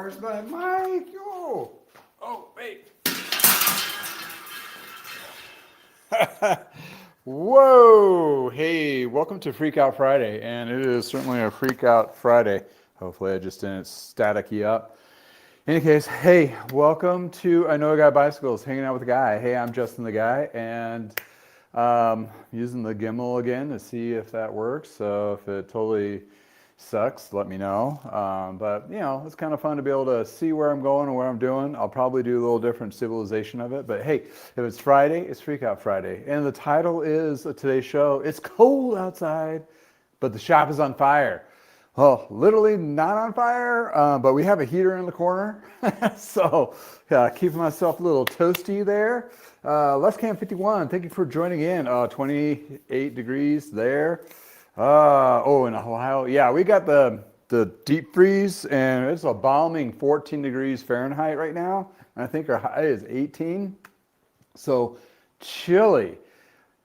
where's my mic? Oh, wait. Whoa! Hey, welcome to Freak Out Friday, and it is certainly a Freak Out Friday. Hopefully, I just didn't static you up. In any case, hey, welcome to I Know a Guy Bicycles, hanging out with a guy. Hey, I'm Justin the Guy, and using the gimbal again to see if that works. So if it totally sucks, let me know. But you know, it's kind of fun to be able to see where I'm going and what I'm doing. I'll probably do a little different civilization of it. But hey, if it's Friday, it's Freak Out Friday. And the title is of today's show, It's Cold Outside, but the shop is on fire. Well, literally not on fire, but we have a heater in the corner. So keeping myself a little toasty there. Less Cam 51, thank you for joining in. 28 degrees there. Oh, in Ohio, yeah, we got the deep freeze, and it's a balming 14 degrees Fahrenheit right now. And I think our high is 18. So chilly.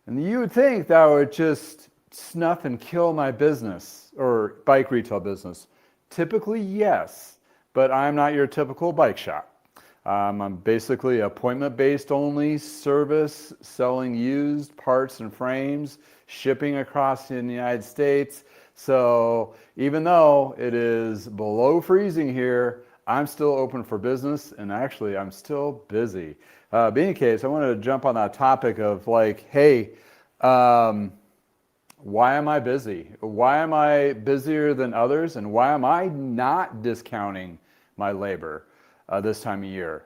And you would think that would just snuff and kill my business or bike retail business. Typically, yes, but I'm not your typical bike shop. I'm basically appointment-based only service, selling used parts and frames, shipping across the United States. So even though it is below freezing here, I'm still open for business, and actually I'm still busy. But in any case, I wanted to jump on that topic of like, hey, why am I busy? Why am I busier than others? And why am I not discounting my labor this time of year?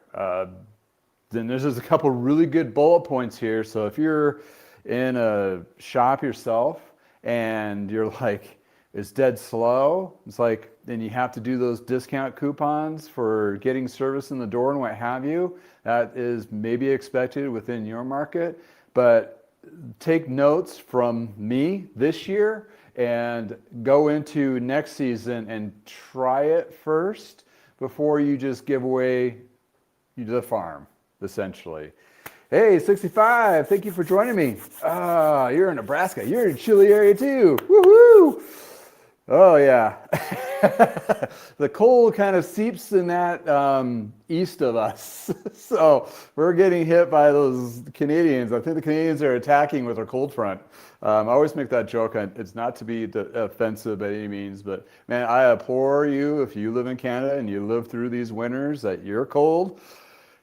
Then there's just a couple really good bullet points here. So if you're in a shop yourself and you're like, it's dead slow, it's like, then you have to do those discount coupons for getting service in the door and what have you. That is maybe expected within your market, but take notes from me this year and go into next season and try it first before you just give away the farm, essentially. Hey, 65, thank you for joining me. You're in Nebraska. You're in a chilly area too. Woohoo! Oh yeah. The cold kind of seeps in that east of us. So we're getting hit by those Canadians. I think the Canadians are attacking with their cold front. I always make that joke. It's not to be offensive by any means, but man, I implore you, if you live in Canada and you live through these winters that you're cold,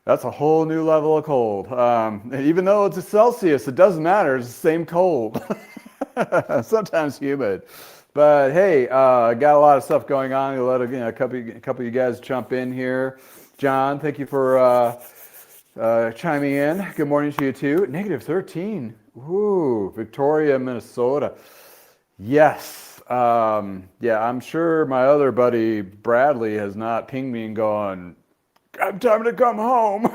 that's a whole new level of cold. And even though it's a Celsius, it doesn't matter. It's the same cold. Sometimes humid. But hey, got a lot of stuff going on. I'll let a couple of you guys jump in here. John, thank you for chiming in. Good morning to you too. Negative 13. Ooh, Victoria, Minnesota. Yes. Yeah, I'm sure my other buddy Bradley has not pinged me and gone, "Got time to come home."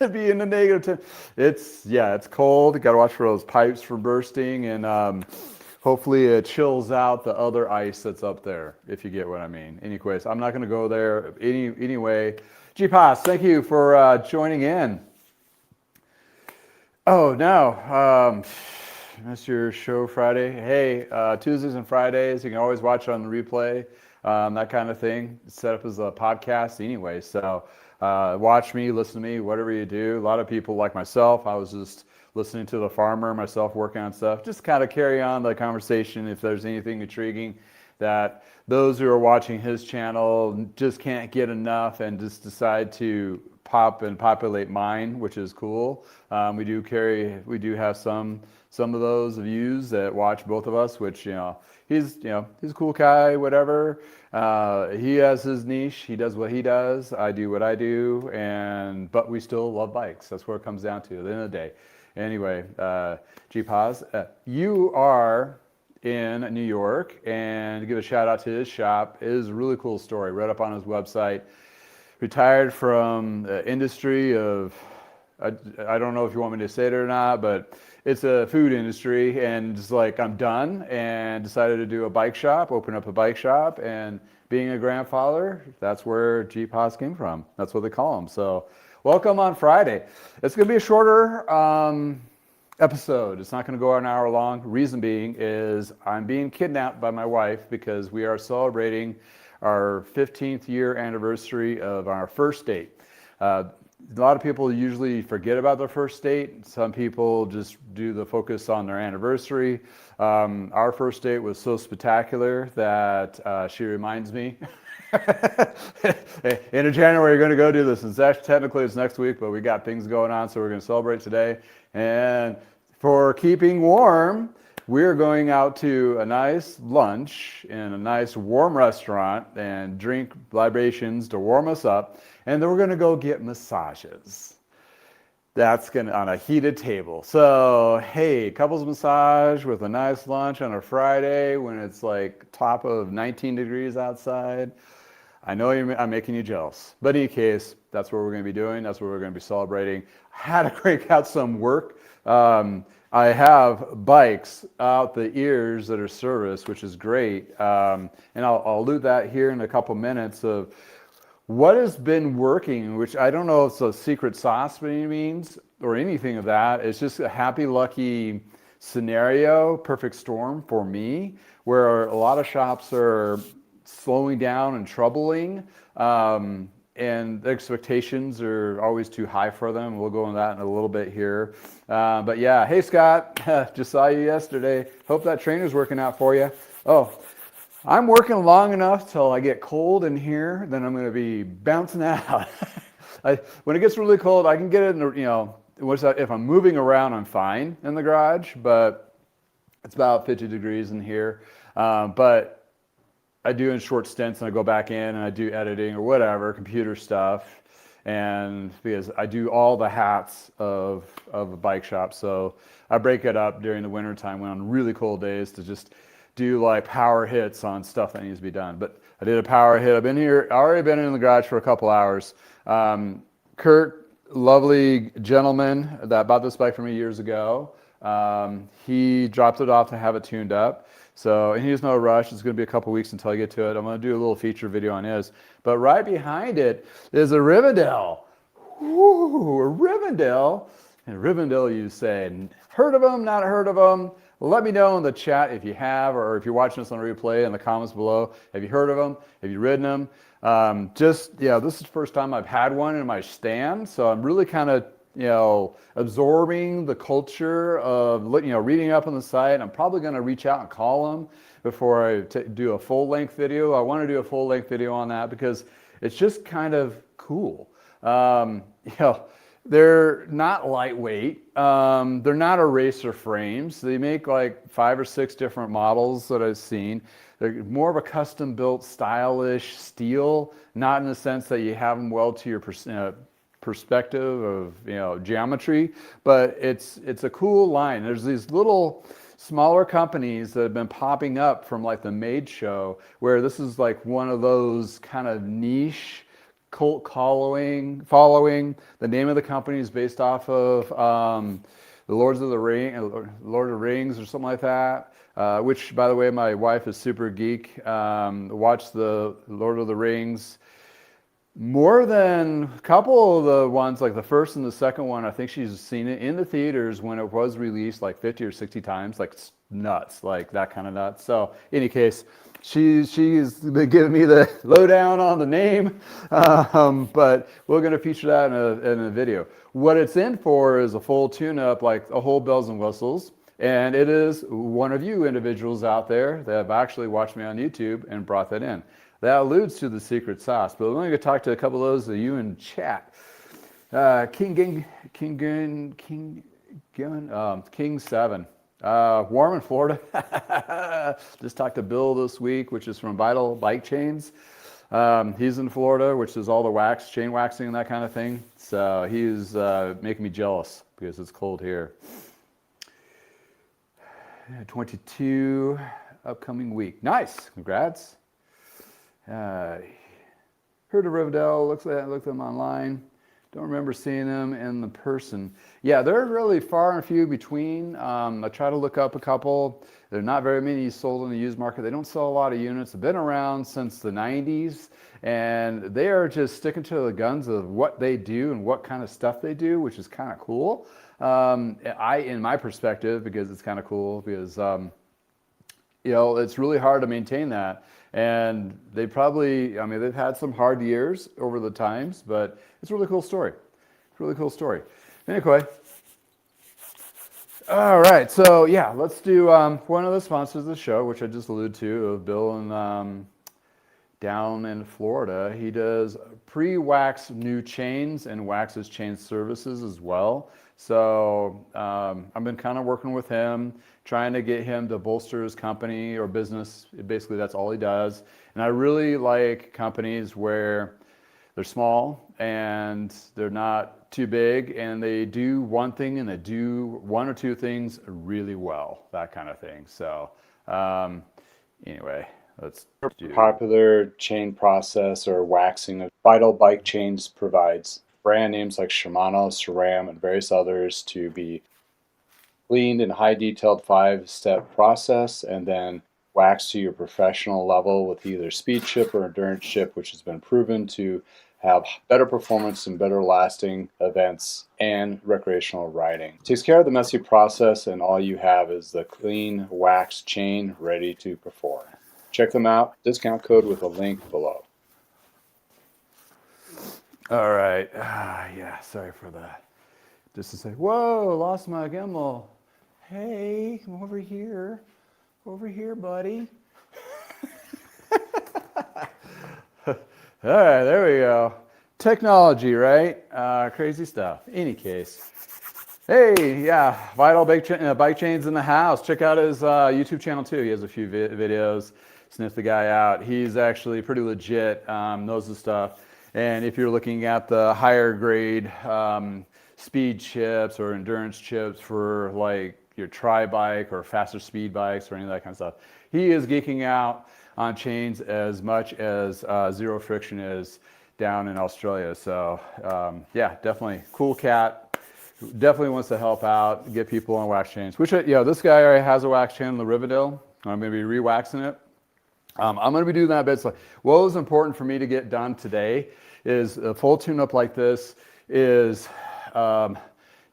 To be in the negative 10. It's cold. You got to watch for those pipes from bursting, and hopefully it chills out the other ice that's up there, if you get what I mean. Anyways, I'm not going to go there anyway. G-Pass, thank you for joining in. Oh, no. That's your show Friday. Hey, Tuesdays and Fridays, you can always watch it on the replay, that kind of thing. It's set up as a podcast anyway. So watch me, listen to me, whatever you do. A lot of people like myself, I was just listening to the farmer, myself working on stuff, just kind of carry on the conversation if there's anything intriguing that those who are watching his channel just can't get enough and just decide to pop and populate mine, which is cool. We do have some of those views that watch both of us, which, he's a cool guy, whatever. He has his niche. He does what he does. I do what I do, but we still love bikes. That's what it comes down to at the end of the day. Anyway, G-Paz, you are in New York, and to give a shout out to his shop. It is a really cool story. Read up on his website. Retired from the industry of, I don't know if you want me to say it or not, but it's a food industry, and just like, I'm done, and decided to do a bike shop, open up a bike shop, and being a grandfather, that's where G-Paz came from. That's what they call him. So welcome on Friday. It's going to be a shorter episode. It's not going to go an hour long. Reason being is I'm being kidnapped by my wife because we are celebrating our 15th year anniversary of our first date. A lot of people usually forget about their first date. Some people just do the focus on their anniversary. Our first date was so spectacular that she reminds me. In January, we're going to go do this. And technically, it's next week, but we got things going on, so we're going to celebrate today. And for keeping warm, we're going out to a nice lunch in a nice warm restaurant and drink libations to warm us up. And then we're going to go get massages. That's going to on a heated table. So, hey, couples massage with a nice lunch on a Friday when it's like top of 19 degrees outside. I know I'm making you jealous. But in any case, that's what we're going to be doing. That's what we're going to be celebrating. I had to crank out some work. I have bikes out the ears that are serviced, which is great. And I'll allude that here in a couple minutes of what has been working, which I don't know if it's a secret sauce by any means or anything of that. It's just a happy, lucky scenario, perfect storm for me, where a lot of shops are slowing down and troubling, and the expectations are always too high for them. We'll go into that in a little bit here. But yeah, hey Scott, just saw you yesterday. Hope that trainer's working out for you. Oh, I'm working long enough till I get cold in here, then I'm going to be bouncing out. When it gets really cold, I can get it in, if I'm moving around, I'm fine in the garage, but it's about 50 degrees in here. But I do in short stints, and I go back in and I do editing or whatever, computer stuff. And because I do all the hats of a bike shop, so I break it up during the winter time when on really cold days to just do like power hits on stuff that needs to be done. But I did a power hit. I've been here, already been in the garage for a couple hours. Kurt, lovely gentleman that bought this bike from me years ago. He dropped it off to have it tuned up. So, and he's no rush. It's going to be a couple weeks until I get to it. I'm going to do a little feature video on his. But right behind it is a Rivendell. Woo, a Rivendell. And Rivendell, you say, heard of them, not heard of them? Let me know in the chat if you have, or if you're watching this on replay in the comments below. Have you heard of them? Have you ridden them? This is the first time I've had one in my stand, so I'm really kind of, absorbing the culture of, reading up on the site. I'm probably going to reach out and call them before I do a full-length video. I want to do a full-length video on that because it's just kind of cool. They're not lightweight. They're not eraser frames. They make like 5 or 6 different models that I've seen. They're more of a custom-built, stylish steel, not in the sense that you have them weld to your perspective of geometry, but it's a cool line. There's these little smaller companies that have been popping up from like the Made Show, where this is like one of those kind of niche cult following. The name of the company is based off of the Lord of the Rings or something like that. Which, by the way, my wife is super geek. Watched the Lord of the Rings more than a couple of the ones, like the first and the second one. I think she's seen it in the theaters when it was released like 50 or 60 times, like nuts, like that kind of nuts. So, in any case, she's been giving me the lowdown on the name, but we're going to feature that in a video. What it's in for is a full tune-up, like a whole bells and whistles. And it is one of you individuals out there that have actually watched me on YouTube and brought that in. That alludes to the secret sauce, but we're going to talk to a couple of those of you in chat. King 7. Warm in Florida. Just talked to Bill this week, which is from Vital Bike Chains. He's in Florida, which is all the chain waxing and that kind of thing. So he's making me jealous because it's cold here. 22 upcoming week. Nice. Congrats. Heard of Rivendell. Looked at them online. Don't remember seeing them in the person. Yeah, they're really far and few between. I try to look up a couple. There are not very many sold in the used market. They don't sell a lot of units. They've been around since the 90s, and they are just sticking to the guns of what they do and what kind of stuff they do, which is kind of cool. In my perspective, because it's kind of cool, because it's really hard to maintain that. And they probably, I mean, they've had some hard years over the times, but it's a really cool story. It's a really cool story. Anyway, all right, so yeah, let's do one of the sponsors of the show, which I just alluded to, of Bill and down in Florida. He does pre-wax new chains and waxes chain services as well. So I've been kind of working with him, trying to get him to bolster his company or business. Basically, that's all he does. And I really like companies where they're small and they're not too big, and they do one thing and they do one or two things really well, that kind of thing. So anyway, let's do Popular chain process or waxing of vital bike chains provides brand names like Shimano, SRAM, and various others to be cleaned in high detailed 5-step process and then waxed to your professional level with either speed chip or endurance chip, which has been proven to have better performance and better lasting events and recreational riding. It takes care of the messy process, and all you have is the clean wax chain ready to perform. Check them out. Discount code with a link below. All right. Yeah, sorry for that. Just to say, whoa, lost my gimbal. Hey, come over here. Over here, buddy. All right, there we go. Technology, right? Crazy stuff. Any case. Hey, yeah, Vital bike chains in the house. Check out his YouTube channel too. He has a few videos. Sniff the guy out. He's actually pretty legit, knows the stuff. And if you're looking at the higher grade speed chips or endurance chips for like your tri-bike or faster speed bikes or any of that kind of stuff, he is geeking out on chains as much as Zero Friction is down in Australia. So yeah, definitely cool cat. Definitely wants to help out, get people on wax chains. Which, this guy already has a wax chain, the Rivendell. I'm going to be re-waxing it. I'm going to be doing that bit. So what was important for me to get done today is a full tune-up like this is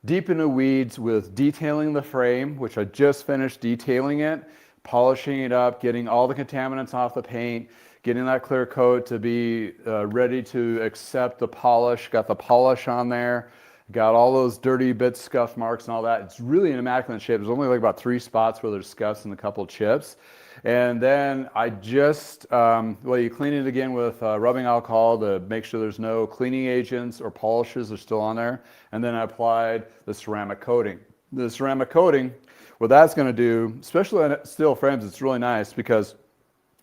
deep in the weeds with detailing the frame, which I just finished detailing it, polishing it up, getting all the contaminants off the paint, getting that clear coat to be ready to accept the polish. Got the polish on there, got all those dirty bits, scuff marks and all that. It's really in immaculate shape. There's only like about 3 spots where there's scuffs and a couple chips. And then I just, you clean it again with rubbing alcohol to make sure there's no cleaning agents or polishes are still on there. And then I applied the ceramic coating. The ceramic coating, what that's going to do, especially on steel frames, it's really nice because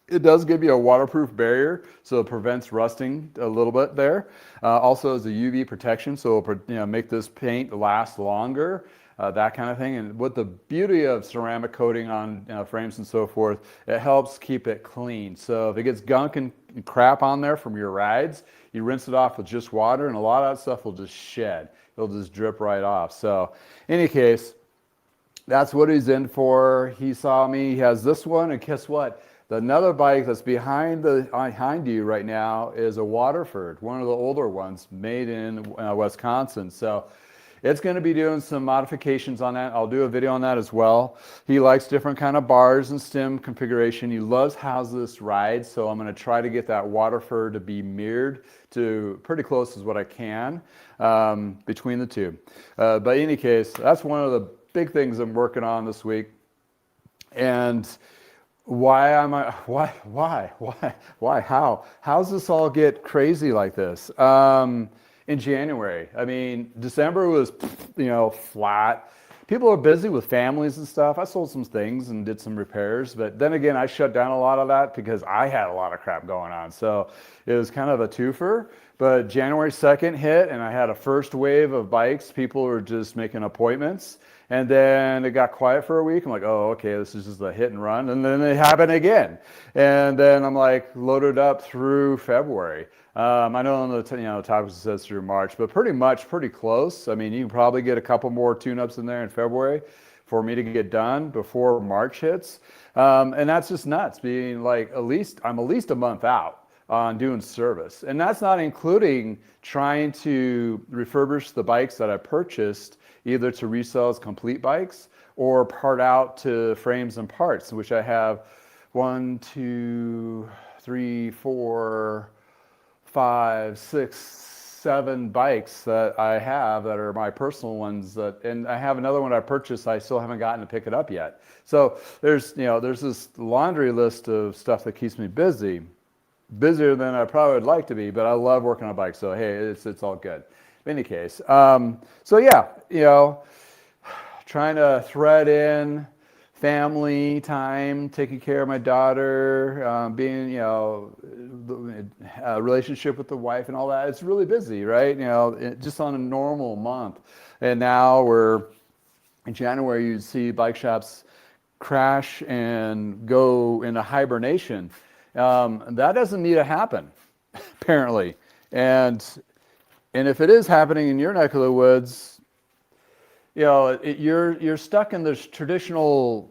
it does give you a waterproof barrier, so it prevents rusting a little bit there. Also as a UV protection, so it'll make this paint last longer. That kind of thing. And what the beauty of ceramic coating on frames and so forth, it helps keep it clean. So if it gets gunk and crap on there from your rides, you rinse it off with just water and a lot of that stuff will just shed. It'll just drip right off. So in any case, that's what he's in for. He saw me, he has this one, and guess what? Another bike that's behind you right now is a Waterford, one of the older ones made in Wisconsin. So it's going to be doing some modifications on that. I'll do a video on that as well. He likes different kind of bars and stem configuration. He loves how this rides, so I'm going to try to get that Waterford to be mirrored to pretty close as what I can between the two. But in any case, that's one of the big things I'm working on this week. And why, how's this all get crazy like this? In January. I mean, December was, flat. People are busy with families and stuff. I sold some things and did some repairs, but then again, I shut down a lot of that because I had a lot of crap going on. So it was kind of a twofer, but January 2nd hit and I had a first wave of bikes. People were just making appointments. And then it got quiet for a week. I'm like, oh, okay, this is just a hit and run. And then it happened again. And then I'm like loaded up through February. I know on the topics it says through March, but pretty close. I mean, you can probably get a couple more tune-ups in there in February for me to get done before March hits. And that's just nuts, being like I'm at least a month out on doing service. And that's not including trying to refurbish the bikes that I purchased either to resell as complete bikes or part out to frames and parts, which I have one, two, three, four, five, six, seven bikes that I have that are my personal ones and I have another one I purchased. I still haven't gotten to pick it up yet. So there's this laundry list of stuff that keeps me busy, busier than I probably would like to be, but I love working on bikes. So, hey, it's all good. In any case, so yeah, trying to thread in family time, taking care of my daughter, being, a relationship with the wife and all that. It's really busy, right? Just on a normal month. And now we're in January, you see bike shops crash and go into hibernation. That doesn't need to happen, apparently. And if it is happening in your neck of the woods, you're stuck in this traditional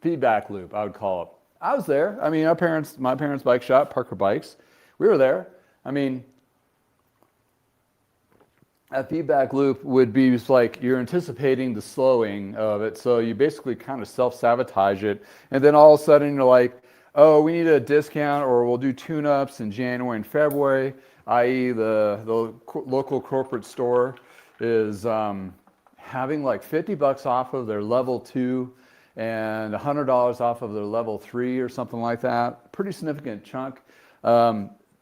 feedback loop, I would call it. I was there. I mean, my parents' bike shop, Parker Bikes, we were there. I mean, a feedback loop would be just like you're anticipating the slowing of it, so you basically kind of self-sabotage it, and then all of a sudden you're like, oh, we need a discount, or we'll do tune-ups in January and February, i.e. the local corporate store is having like $50 off of their level 2 and $100 off of their level 3 or something like that. Pretty significant chunk.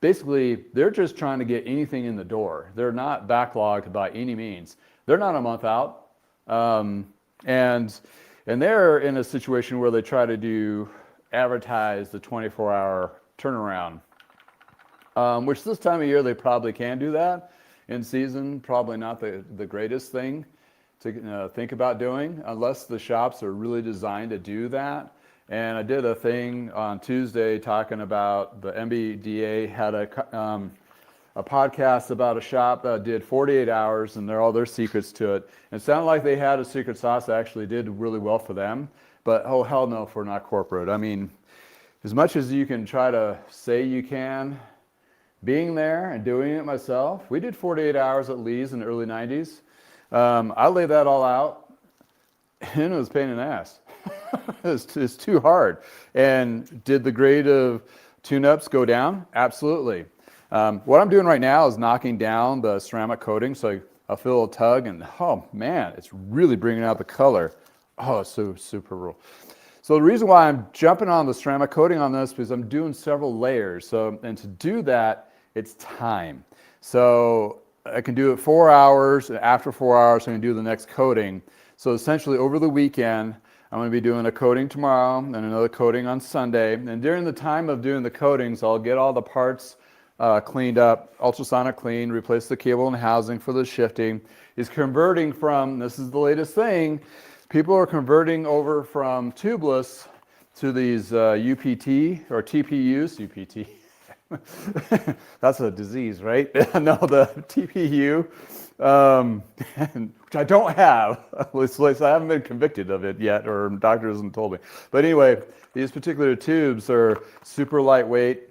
Basically, they're just trying to get anything in the door. They're not backlogged by any means. They're not a month out. And they're in a situation where they try to advertise the 24-hour turnaround, which this time of year they probably can do that. In season, probably not the greatest thing to think about doing, unless the shops are really designed to do that. And I did a thing on Tuesday talking about the MBDA had a podcast about a shop that did 48 hours and all their secrets to it. And it sounded like they had a secret sauce that actually did really well for them. But oh, hell no, if we're not corporate. I mean, as much as you can try to say you can, being there and doing it myself, we did 48 hours at Lee's in the early 90s. I laid that all out, and it was a pain in the ass. It's too hard. And did the grade of tune-ups go down? Absolutely. What I'm doing right now is knocking down the ceramic coating, so I feel a tug, and oh man, it's really bringing out the color. Oh, it's so super cool. So the reason why I'm jumping on the ceramic coating on this is because I'm doing several layers. And to do that, it's time. So I can do it 4 hours, and after 4 hours, I can do the next coating. So essentially, over the weekend, I'm going to be doing a coating tomorrow and another coating on Sunday. And during the time of doing the coatings, I'll get all the parts cleaned up, ultrasonic clean, replace the cable and housing for the shifting. Is converting from, this is the latest thing, people are converting over from tubeless to these UPT or TPUs, UPT. That's a disease, right? No, the TPU, which I don't have. At least I haven't been convicted of it yet, or doctor hasn't told me. But anyway, these particular tubes are super lightweight.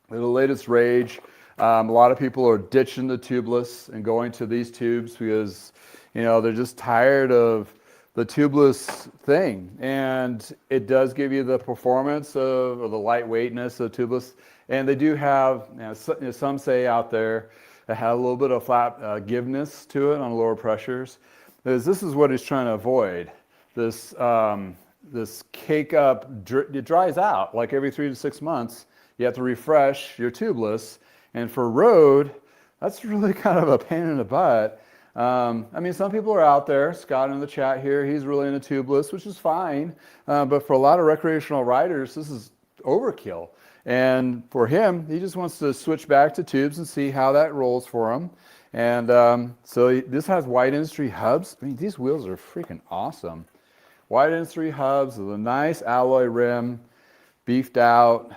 They're the latest rage. A lot of people are ditching the tubeless and going to these tubes because, they're just tired of the tubeless thing. And it does give you the performance or the lightweightness of tubeless. And they do have, some say out there, that have a little bit of flat giveness to it on lower pressures. Because this is what it's trying to avoid. This cake up, it dries out like every 3 to 6 months. You have to refresh your tubeless. And for road, that's really kind of a pain in the butt. Some people are out there. Scott in the chat here, he's really into tubeless, which is fine. But for a lot of recreational riders, this is overkill. And for him, he just wants to switch back to tubes and see how that rolls for him. And so this has wide industry hubs. I mean, these wheels are freaking awesome. Wide industry hubs with a nice alloy rim, beefed out,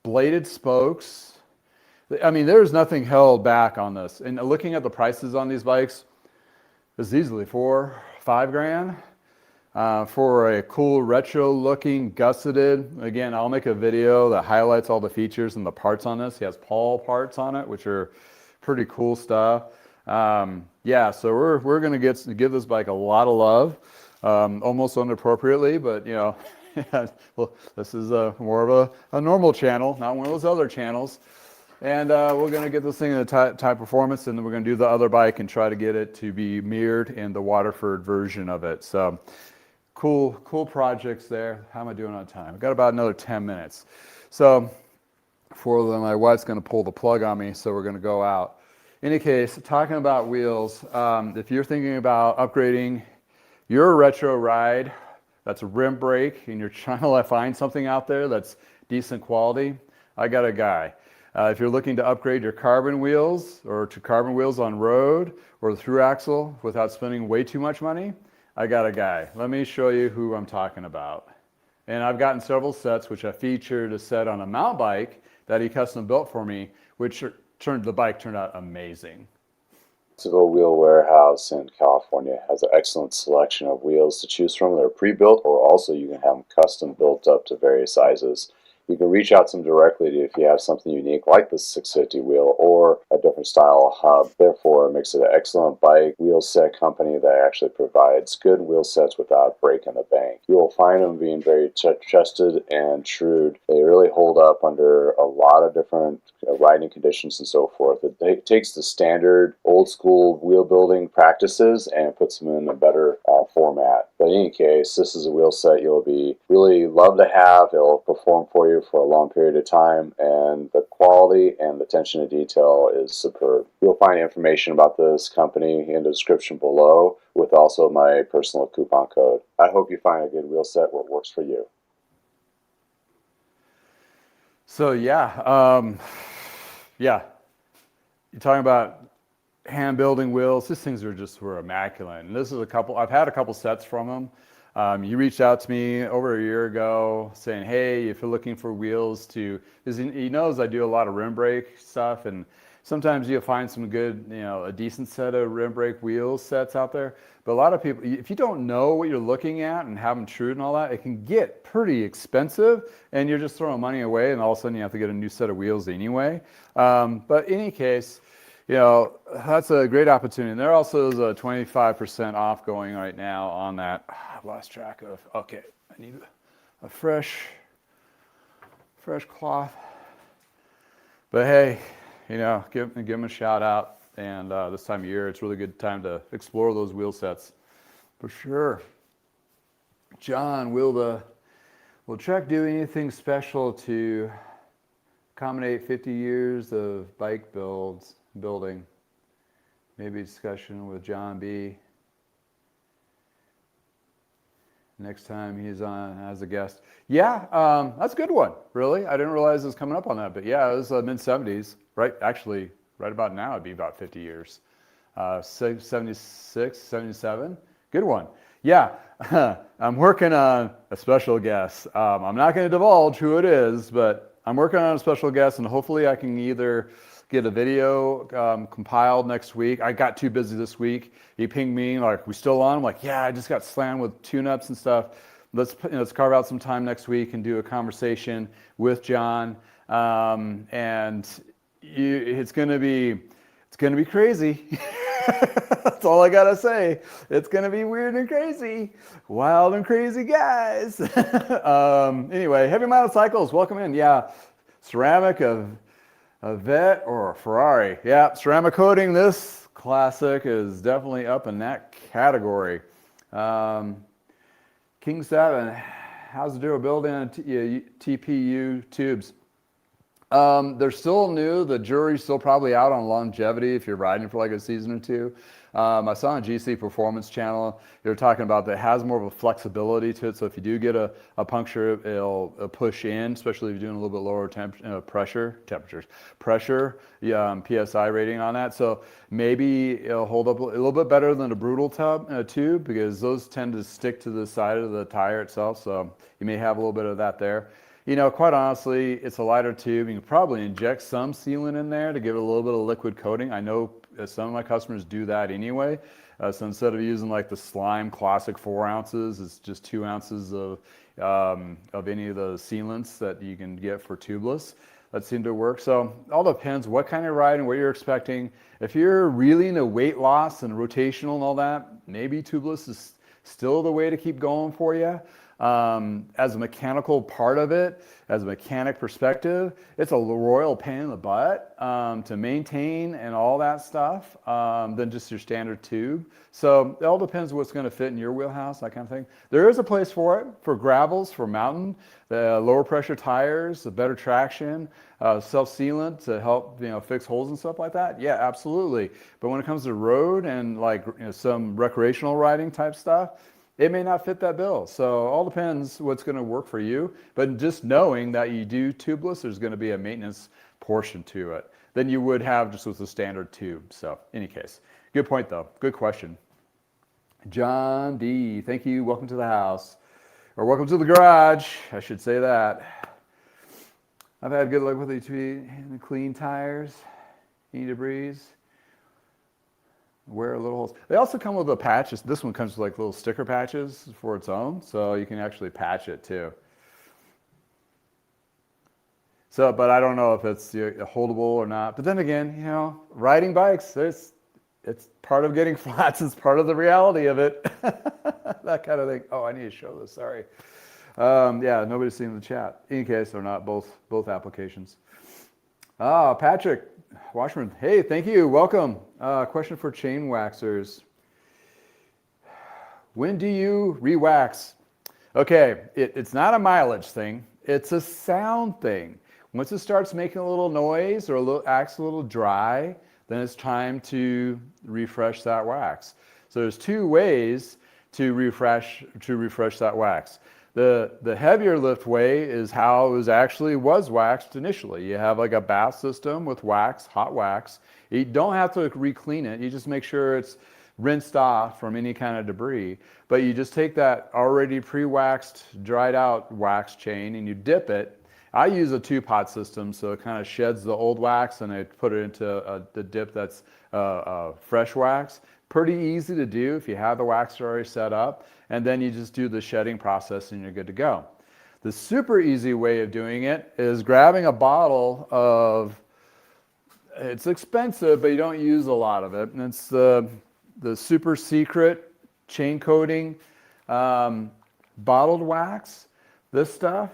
bladed spokes. I mean, there's nothing held back on this. And looking at the prices on these bikes, it's easily $4-5 grand. For a cool retro looking gusseted, again, I'll make a video that highlights all the features and the parts on this. He has Paul parts on it, which are pretty cool stuff. So we're going to give this bike a lot of love, almost inappropriately, but Yeah, well, this is more of a normal channel, not one of those other channels. And we're going to get this thing in a type performance, and then we're going to do the other bike and try to get it to be mirrored in the Waterford version of it. So cool projects there. How am I doing on time? I've got about another 10 minutes. So for them, my wife's going to pull the plug on me, so we're going to go out. In any case, talking about wheels, if you're thinking about upgrading your retro ride, that's a rim brake, and you're trying to find something out there that's decent quality, I got a guy. If you're looking to upgrade your carbon wheels or to carbon wheels on road or the through axle without spending way too much money, I got a guy. Let me show you who I'm talking about. And I've gotten several sets, which I featured a set on a mountain bike that he custom built for me, which the bike turned out amazing. Bicycle Wheel Warehouse in California has an excellent selection of wheels to choose from. They're pre-built, or also you can have them custom built up to various sizes. You can reach out to them directly if you have something unique like the 650 wheel or a different style hub. Therefore, it makes it an excellent bike wheel set company that actually provides good wheel sets without breaking the bank. You will find them being very trusted and true. They really hold up under a lot of different riding conditions and so forth. It takes the standard old school wheel building practices and puts them in a better format. But in any case, this is a wheel set you'll be really love to have. It'll perform for you for a long period of time, and the quality and the attention to detail is superb. You'll find information about this company in the description below, with also my personal coupon code. I hope you find a good wheel set where it works for you. So yeah, you're talking about hand building wheels. These things were immaculate. And this is I've had a couple sets from them. You reached out to me over a year ago saying, hey, if you're looking for wheels because he knows I do a lot of rim brake stuff, and sometimes you'll find some good, a decent set of rim brake wheel sets out there. But a lot of people, if you don't know what you're looking at and have them trued and all that, it can get pretty expensive, and you're just throwing money away, and all of a sudden you have to get a new set of wheels anyway. But in any case, that's a great opportunity. And there also is a 25% off going right now on that. I've lost track of. Okay, I need a fresh cloth. But hey, give them a shout out. And this time of year, it's a really good time to explore those wheel sets, for sure. John, will Trek do anything special to accommodate 50 years of bike building? Maybe a discussion with John B. next time he's on as a guest. Yeah, that's a good one, really. I didn't realize it was coming up on that, but yeah, it was mid-70s, right? Actually, right about now, it'd be about 50 years. 76, 77, good one. Yeah, I'm working on a special guest. I'm not going to divulge who it is, but I'm working on a special guest, and hopefully I can either get a video compiled next week. I got too busy this week. He pinged me, like, we still on? I'm like, yeah, I just got slammed with tune-ups and stuff. Let's carve out some time next week and do a conversation with John. It's gonna be crazy. That's all I gotta say. It's gonna be weird and crazy, wild and crazy guys. Anyway, Heavy Motorcycles, welcome in. Yeah, ceramic of a Vet or a Ferrari. Yeah, ceramic coating. This classic is definitely up in that category. King 7, how's the durability on TPU tubes? They're still new. The jury's still probably out on longevity if you're riding for like a season or two. I saw on GC Performance channel, they were talking about that it has more of a flexibility to it. So if you do get a puncture, it'll push in, especially if you're doing a little bit lower pressure, PSI rating on that. So maybe it'll hold up a little bit better than a brutal tube, because those tend to stick to the side of the tire itself. So you may have a little bit of that there. Quite honestly, it's a lighter tube. You can probably inject some sealant in there to give it a little bit of liquid coating. I know some of my customers do that anyway. So instead of using like the Slime Classic 4 ounces, it's just 2 ounces of any of the sealants that you can get for tubeless. That seemed to work. So all depends what kind of ride and what you're expecting. If you're really into weight loss and rotational and all that, maybe tubeless is still the way to keep going for you. As a mechanical part of it, as a mechanic perspective, it's a royal pain in the butt to maintain and all that stuff than just your standard tube. So it all depends what's going to fit in your wheelhouse, that kind of thing. There is a place for it, for gravels, for mountain, the lower pressure tires, the better traction, self-sealant to help fix holes and stuff like that. Yeah, absolutely. But when it comes to road and like some recreational riding type stuff, it may not fit that bill. So all depends what's going to work for you. But just knowing that you do tubeless, there's going to be a maintenance portion to it than you would have just with a standard tube. So any case, good point though. Good question. John D, thank you. Welcome to the house, or welcome to the garage. I should say that. I've had good luck with the clean tires, any debris. Wear little holes. They also come with a patch. This one comes with like little sticker patches for its own, so you can actually patch it too. So, but I don't know if it's holdable or not. But then again, riding bikes, it's part of getting flats. It's part of the reality of it. That kind of thing. Oh, I need to show this. Sorry. Yeah, nobody's seen the chat. In any case, or not, both applications. Patrick Washburn, hey, thank you, welcome. Question for chain waxers. When do you rewax? Okay, it's not a mileage thing, it's a sound thing. Once it starts making a little noise or acts a little dry, then it's time to refresh that wax. So there's two ways to refresh that wax. The heavier lift way is how it was waxed initially. You have like a bath system with wax, hot wax. You don't have to re-clean it. You just make sure it's rinsed off from any kind of debris. But you just take that already pre-waxed, dried out wax chain and you dip it. I use a two-pot system, so it kind of sheds the old wax and I put it into the dip that's fresh wax. Pretty easy to do if you have the wax already set up, and then you just do the shedding process and you're good to go. The super easy way of doing it is grabbing a bottle of, it's expensive, but you don't use a lot of it, and it's the super secret chain coating bottled wax. This stuff,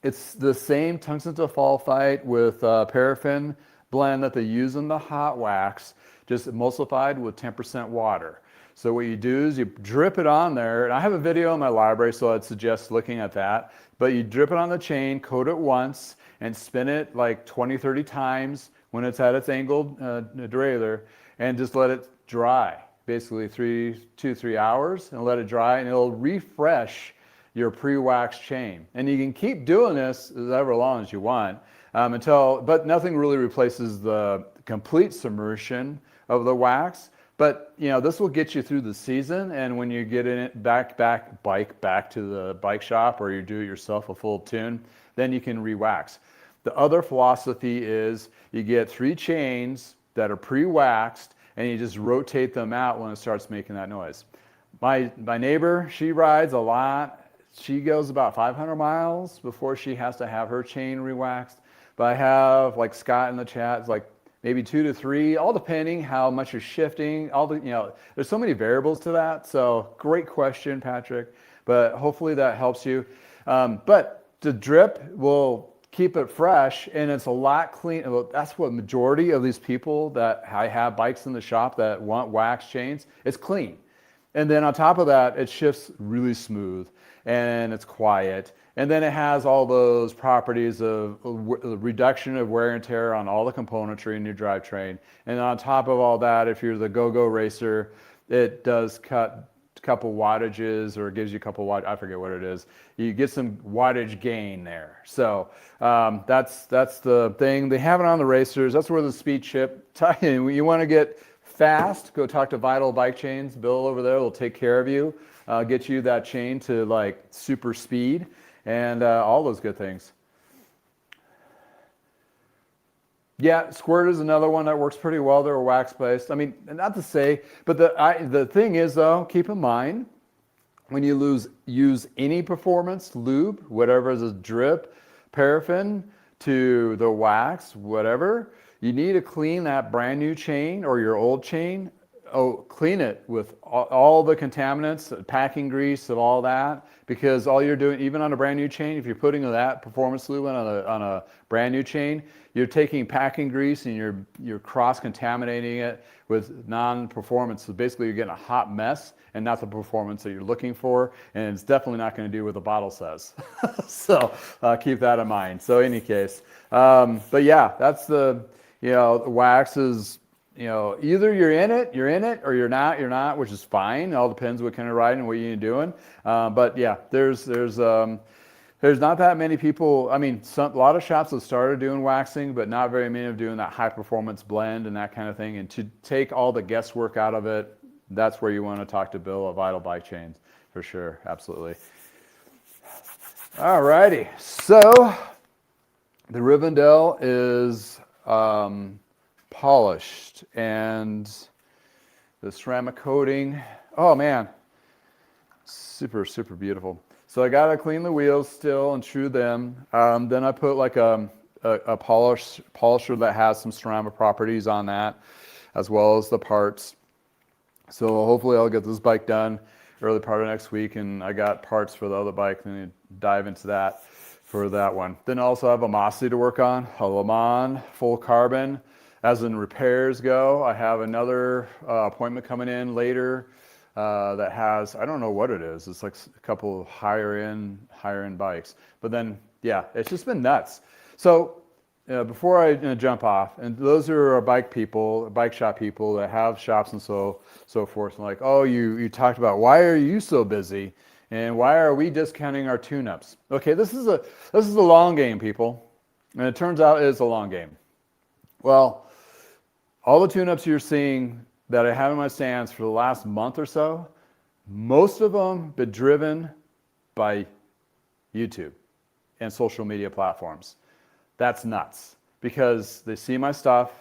it's the same tungsten sulfite with paraffin blend that they use in the hot wax, just emulsified with 10% water. So what you do is you drip it on there, and I have a video in my library, so I'd suggest looking at that. But you drip it on the chain, coat it once, and spin it like 20, 30 times when it's at its angled derailleur, and just let it dry, basically 2-3 hours, and let it dry, and it'll refresh your pre-wax chain. And you can keep doing this as ever long as you want, but nothing really replaces the complete submersion of the wax. But this will get you through the season, and when you get in it back to the bike shop, or you do it yourself a full tune, then you can re-wax. The other philosophy is you get 3 chains that are pre-waxed, and you just rotate them out when it starts making that noise. My neighbor, she rides a lot. She goes about 500 miles before she has to have her chain re-waxed. But I have, like Scott in the chat, it's like maybe 2 to 3, all depending how much you're shifting. There's so many variables to that. So great question, Patrick. But hopefully that helps you. But the drip will keep it fresh, and it's a lot clean. Well, that's what majority of these people that I have bikes in the shop that want wax chains. It's clean, and then on top of that, it shifts really smooth, and it's quiet. And then it has all those properties of reduction of wear and tear on all the componentry in your drivetrain. And on top of all that, if you're the go-go racer, it does cut a couple wattages, or it gives you a couple watt, I forget what it is. You get some wattage gain there. So that's the thing. They have it on the racers. That's where the speed chip, you want to get fast, go talk to Vital Bike Chains. Bill over there will take care of you, get you that chain to like super speed. And all those good things. Yeah, squirt is another one that works pretty well. They're wax-based. I mean, not to say, but the thing is, though, keep in mind, when you use any performance lube, whatever is a drip, paraffin to the wax, whatever, you need to clean that brand new chain or your old chain clean it with all the contaminants, packing grease, and all that, because all you're doing, even on a brand new chain, if you're putting that performance lubricant on a brand new chain, you're taking packing grease and you're cross-contaminating it with non-performance. So basically, you're getting a hot mess and not the performance that you're looking for, and it's definitely not going to do what the bottle says. So keep that in mind. So in any case, but yeah, that's the wax is. Either you're in it, or you're not, which is fine. It all depends what kind of riding and what you're doing. But yeah, there's not that many people. I mean, a lot of shops have started doing waxing, but not very many of doing that high performance blend and that kind of thing. And to take all the guesswork out of it, that's where you want to talk to Bill at Vital Bike Chains, for sure. Absolutely. All righty. So the Rivendell is polished, and the ceramic coating, oh man, super beautiful. So I gotta clean the wheels still and true them. Then I put like a polisher that has some ceramic properties on that, as well as the parts. So hopefully I'll get this bike done early part of next week, and I got parts for the other bike, and then dive into that for that one. Then I also have a Mossy to work on, a Le Mans full carbon. As in repairs go, I have another appointment coming in later that has, I don't know what it is. It's like a couple of higher end bikes. But then, yeah, it's just been nuts. So before I jump off, and those are our bike shop people that have shops and so forth. And like, oh, you talked about, why are you so busy? And why are we discounting our tune-ups? Okay, this is a long game, people. And it turns out it's a long game. Well, all the tune-ups you're seeing that I have in my stands for the last month or so, most of them been driven by YouTube and social media platforms. That's nuts, because they see my stuff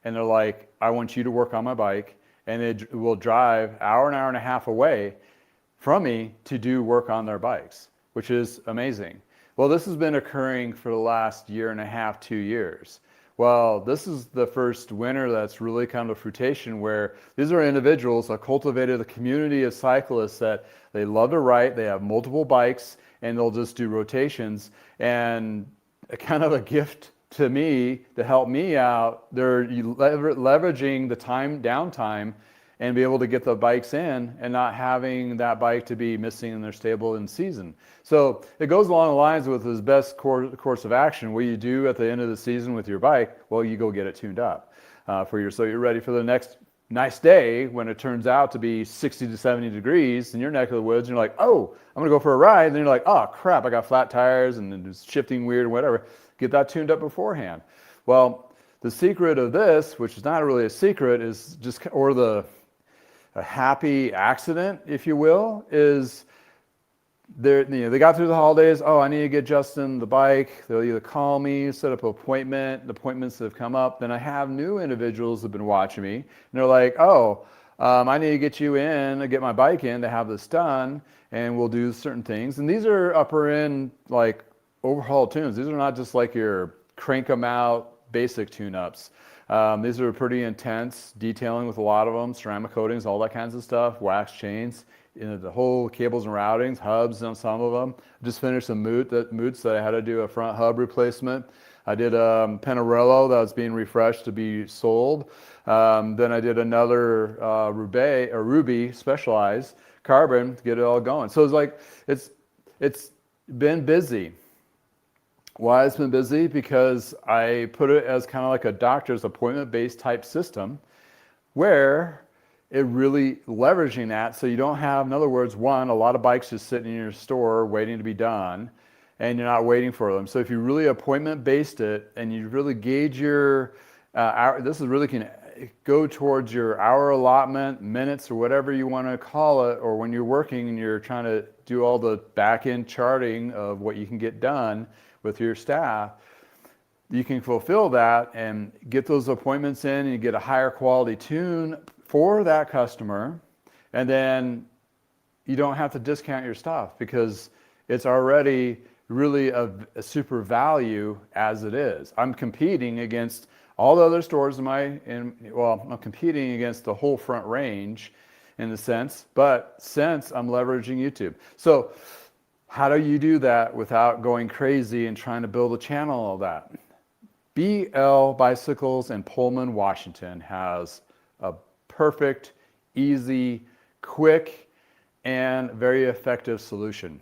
and they're like, I want you to work on my bike, and they will drive an hour and a half away from me to do work on their bikes, which is amazing. Well, this has been occurring for the last year and a half, 2 years. Well, this is the first winter that's really come to fruition, where these are individuals that cultivated a community of cyclists that they love to ride, they have multiple bikes, and they'll just do rotations. And kind of a gift to me to help me out, they're leveraging the downtime and be able to get the bikes in and not having that bike to be missing in their stable in season. So it goes along the lines with his best course of action. What you do at the end of the season with your bike, well, you go get it tuned up so you're ready for the next nice day when it turns out to be 60 to 70 degrees in your neck of the woods, and you're like, oh, I'm gonna go for a ride. And then you're like, oh crap, I got flat tires and it's shifting weird or whatever. Get that tuned up beforehand. Well, the secret of this, which is not really a secret, is just, or a happy accident, if you will, is they got through the holidays. Oh, I need to get Justin the bike. They'll either call me, set up an appointment, the appointments that have come up. Then I have new individuals that have been watching me, and they're like, oh, I need to get you in, to get my bike in to have this done, and we'll do certain things. And these are upper end, like overhaul tunes. These are not just like your crank them out basic tune-ups. These are pretty intense, detailing with a lot of them, ceramic coatings, all that kinds of stuff, wax chains, the whole cables and routings, hubs on some of them. Just finished some moots that I had to do a front hub replacement. I did a Pinarello that was being refreshed to be sold. Then I did another Ruby Specialized carbon to get it all going. So it's like, it's been busy. Why it's been busy? Because I put it as kind of like a doctor's appointment-based type system, where it really leveraging that, so you don't have, in other words, one, a lot of bikes just sitting in your store waiting to be done, and you're not waiting for them. So if you really appointment-based it, and you really gauge your hour, this is really can go towards your hour allotment, minutes, or whatever you want to call it, or when you're working and you're trying to do all the back-end charting of what you can get done with your staff, you can fulfill that and get those appointments in, and you get a higher quality tune for that customer, and then you don't have to discount your stuff because it's already really a super value as it is. I'm competing against all the other stores well, I'm competing against the whole Front Range in a sense, but since I'm leveraging YouTube. So how do you do that without going crazy and trying to build a channel and all that? BL Bicycles in Pullman, Washington has a perfect, easy, quick, and very effective solution.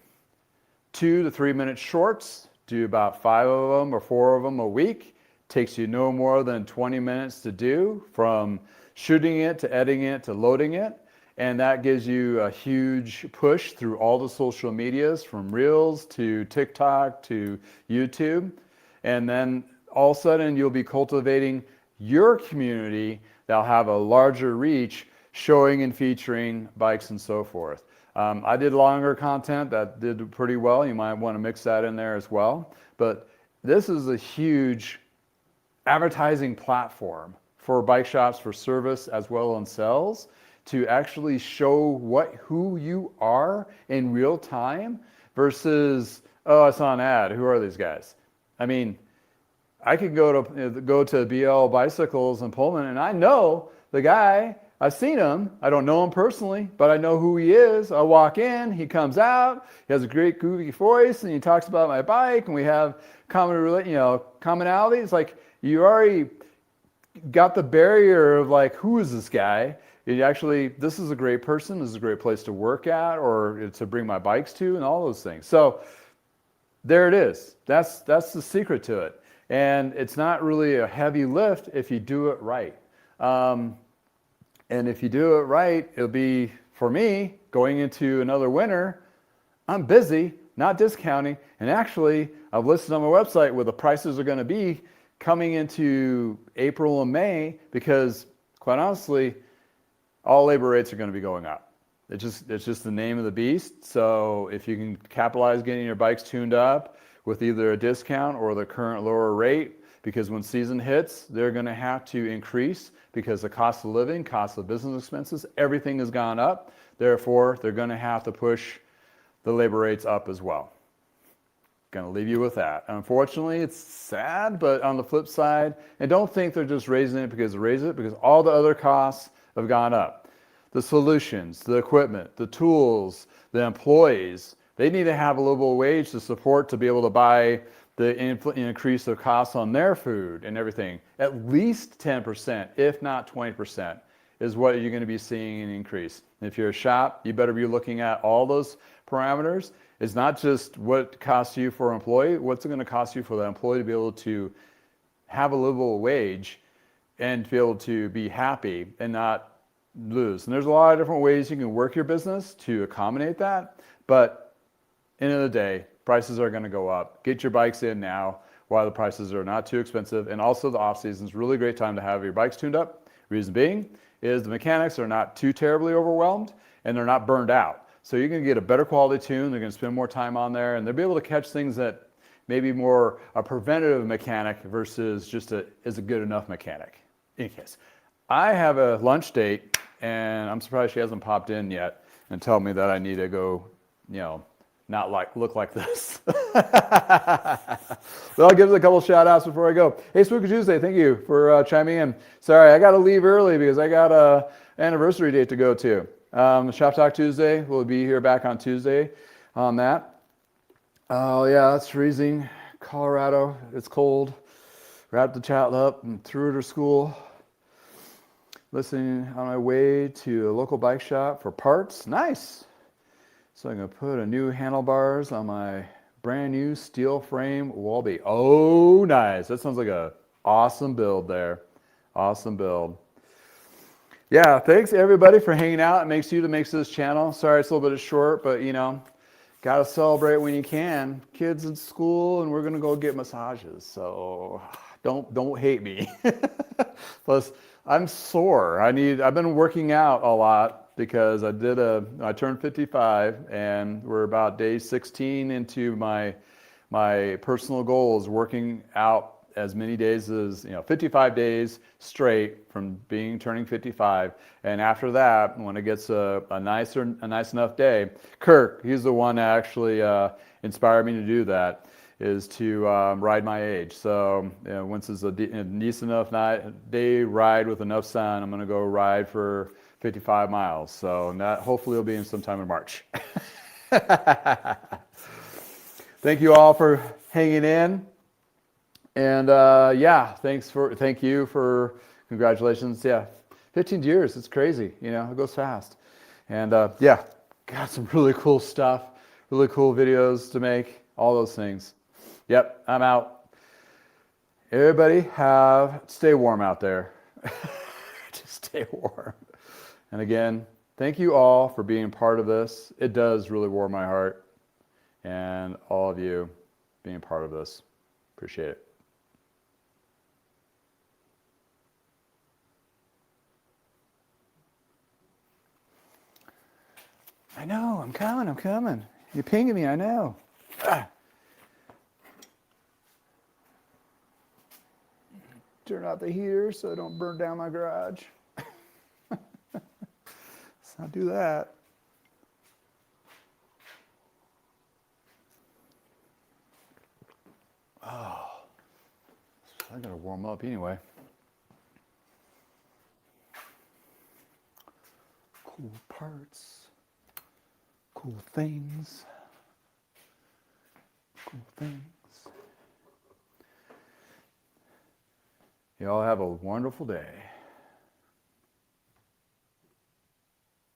2 to 3 minute shorts, do about 5 of them or 4 of them a week. Takes you no more than 20 minutes to do, from shooting it to editing it to loading it. And that gives you a huge push through all the social medias, from Reels to TikTok to YouTube. And then all of a sudden you'll be cultivating your community that'll have a larger reach, showing and featuring bikes and so forth. I did longer content that did pretty well. You might want to mix that in there as well. But this is a huge advertising platform for bike shops, for service as well as sales, to actually show who you are in real time versus, oh, I saw an ad. Who are these guys? I mean, I could go to BL Bicycles in Pullman, and I know the guy. I've seen him. I don't know him personally, but I know who he is. I walk in, he comes out, he has a great goofy voice, and he talks about my bike, and we have commonality. It's like you already got the barrier of like, who is this guy? This is a great person. This is a great place to work at, or to bring my bikes to, and all those things. So there it is. That's the secret to it. And it's not really a heavy lift if you do it right. And if you do it right, it'll be, for me, going into another winter, I'm busy, not discounting. And actually, I've listed on my website where the prices are going to be coming into April and May, because quite honestly, all labor rates are going to be going up. It's just the name of the beast. So if you can capitalize getting your bikes tuned up with either a discount or the current lower rate, because when season hits, they're going to have to increase, because the cost of living, cost of business expenses, everything has gone up. Therefore, they're going to have to push the labor rates up as well. Going to leave you with that. Unfortunately, it's sad, but on the flip side, and don't think they're just raising it because they raise it, because all the other costs have gone up. The solutions, the equipment, the tools, the employees, they need to have a livable wage to support, to be able to buy the increase of costs on their food and everything. At least 10%, if not 20%, is what you're going to be seeing an increase. If you're a shop, you better be looking at all those parameters. It's not just what it costs you for an employee, what's it going to cost you for the employee to be able to have a livable wage and to be able to be happy and not lose. And there's a lot of different ways you can work your business to accommodate that. But end of the day, prices are going to go up. Get your bikes in now while the prices are not too expensive. And also the off season is a really great time to have your bikes tuned up. Reason being is the mechanics are not too terribly overwhelmed and they're not burned out. So you're going to get a better quality tune. They're going to spend more time on there, and they'll be able to catch things that maybe more a preventative mechanic versus just is a good enough mechanic. In any case, I have a lunch date, and I'm surprised she hasn't popped in yet and tell me that I need to go, not look like this. But I'll give it a couple shout outs before I go. Hey, Spooky Tuesday, thank you for chiming in. Sorry, I got to leave early because I got an anniversary date to go to. Shop Talk Tuesday, we'll be here back on Tuesday on that. Oh yeah, it's freezing. Colorado, it's cold. Wrapped the child up and threw her to school. Listening on my way to a local bike shop for parts. Nice. So I'm going to put a new handlebars on my brand new steel frame Wallby. Oh, nice. That sounds like a awesome build there. Awesome build. Yeah, thanks everybody for hanging out. It makes this channel. Sorry it's a little bit short, but got to celebrate when you can. Kids in school, and we're going to go get massages. So don't hate me. Plus, I'm sore. I've been working out a lot because I turned 55, and we're about day 16 into my personal goals, working out as many days as 55 days straight from turning 55, and after that, when it gets a nice enough day, Kirk, he's the one that actually inspired me to do that. is to ride my age. So once it's a decent enough day ride with enough sun, I'm going to go ride for 55 miles. So that hopefully will be in sometime in March. Thank you all for hanging in. And yeah, thank you for congratulations. Yeah, 15 years. It's crazy. It goes fast. And yeah, got some really cool stuff, really cool videos to make, all those things. Yep, I'm out. Everybody stay warm out there. Just stay warm. And again, thank you all for being part of this. It does really warm my heart. And all of you being part of this. Appreciate it. I know, I'm coming. You're pinging me, I know. Turn out the heater so I don't burn down my garage. Let's not do that. Oh, I gotta warm up anyway. Cool parts, cool things, cool things. You all have a wonderful day.